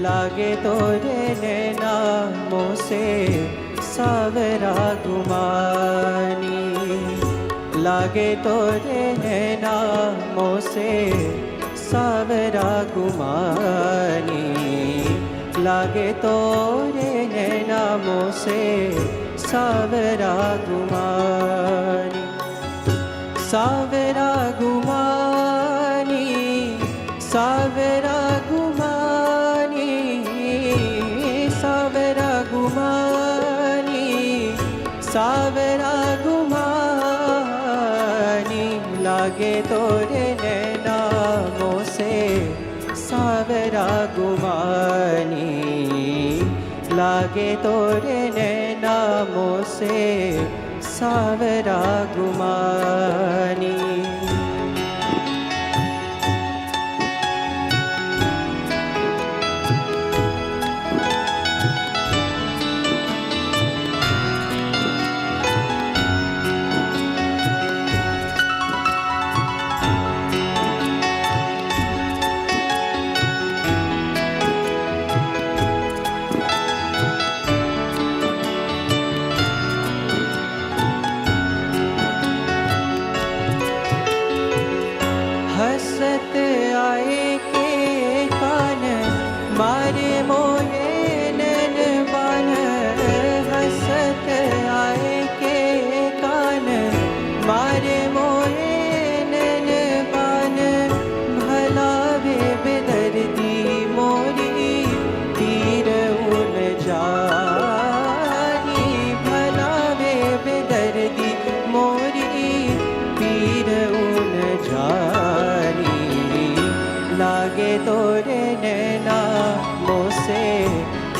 लागे तोरे नैना मोसे सावरा गुमानी। लागे तोरे नैना मोसे सावरा गुमानी। लागे तोरे नैना मोसे सावरा गुमानी। सावरा गुमानी, सावरा गुमानी, सावरा गुमानी, सावरा गुमानी। लागे तोरे नैना मोसे सावरा गुमानी। लागे तोरे नैना मोसे सावरा गुमानी। हसत आए के कान मारे मोहे नैन बान। हसत आए के कान मारे मोहे नैन बान। भला वे बेदर्दी मोरी पीर उन जानी। भला वे बेदर्दी मोरी पीर उन जानी। लागे तोरे नैना मोसे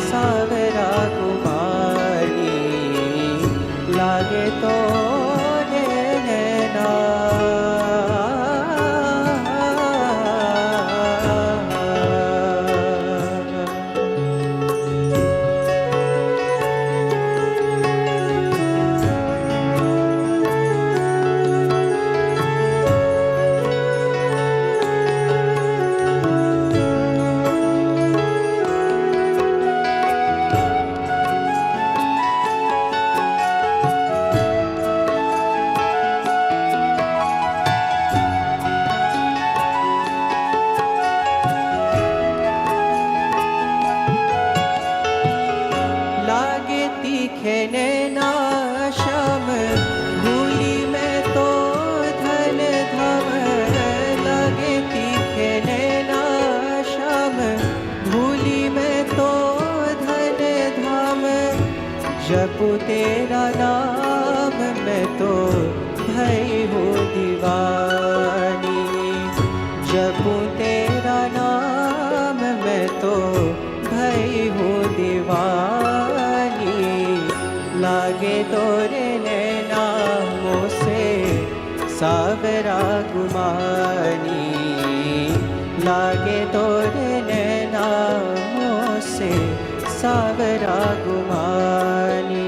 सावरा गुमानी। लागे तोरे नैना। लागे तीखे नैना श्याम भूली मैं तो धन धाम। लागे तीखे नैना श्याम भूली मैं तो धन धाम। जपू तेरा नाम मैं तो भई हूँ दीवानी। जपू तेरा नाम मैं तो भई हूँ दीवानी। लागे तोरे नैना मोसे सावरा गुमानी। लागे तोरे नैना मोसे सावरा गुमानी।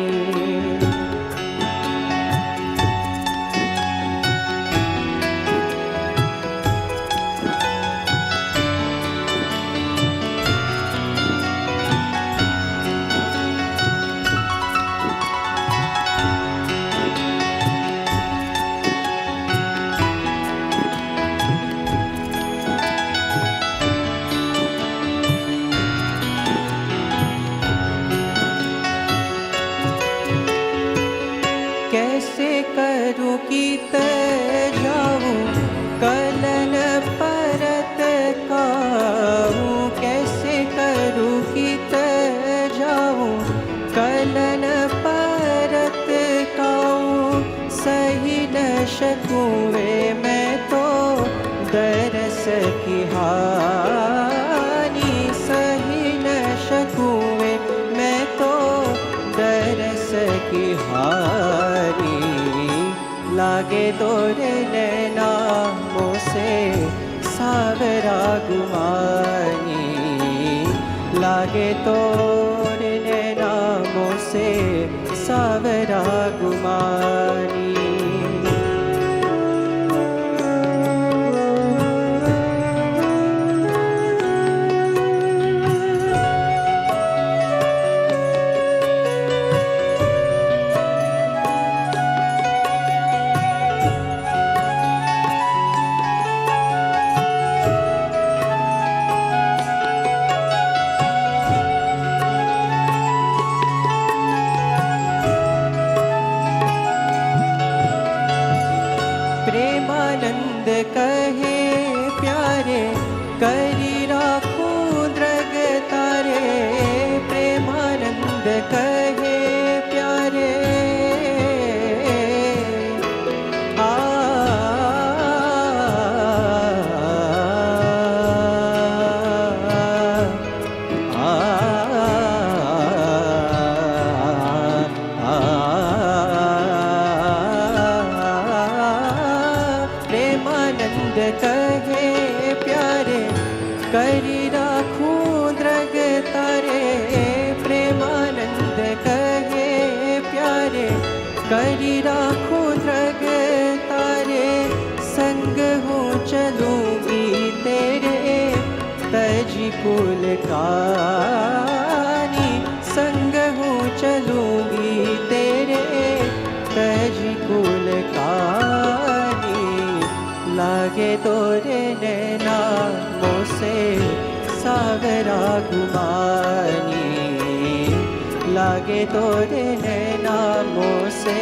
कैसे करूँ कीत जाऊँ कलन परत काऊँ। कैसे करूँ कीत जाऊँ कलन परत काऊँ। सही न सकूँ वे मैं तो दरस की हानि। सही न सकूँ वे मैं तो दरस की हानि। लागे तोरे नैना मोसे सावरा गुमानी। लागे तोरे नैना मोसे सावरा गुमानी। કરી રાખું દ્રગ તારે પ્રેમાનંદ કહે પ્યારે પ્રેમાનંદ કહે પ્યારે કરી રાખું દ્રગ તારે પ્રેમાનંદ કહે પ્યારે કરી રાખું દ્રગ તારે સંગ હું ચલૂંગી તેરે તજી કુલ કાની સંગ હું ચલૂંગી તેરે તજી કુલ કાની लागे तोरे नैना मोसे सावरा गुमानी लागे तोरे नैना मोसे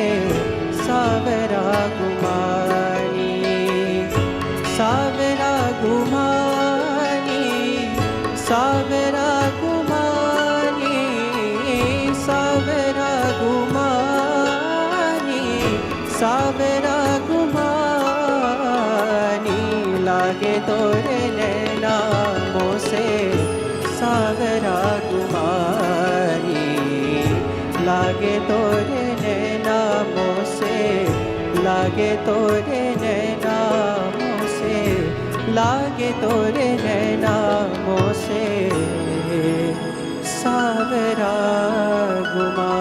सावरा गुमानी सावरा गुमानी सावरा गुमानी सावरा गुमानी सावरा गुमानी लागे तोरे नैना मोसे सावरा गुमानी लागे तोरे नैना मोसे लागे तोरे नैना मोसे लागे तोरे नैना मोसे सावरा गुमानी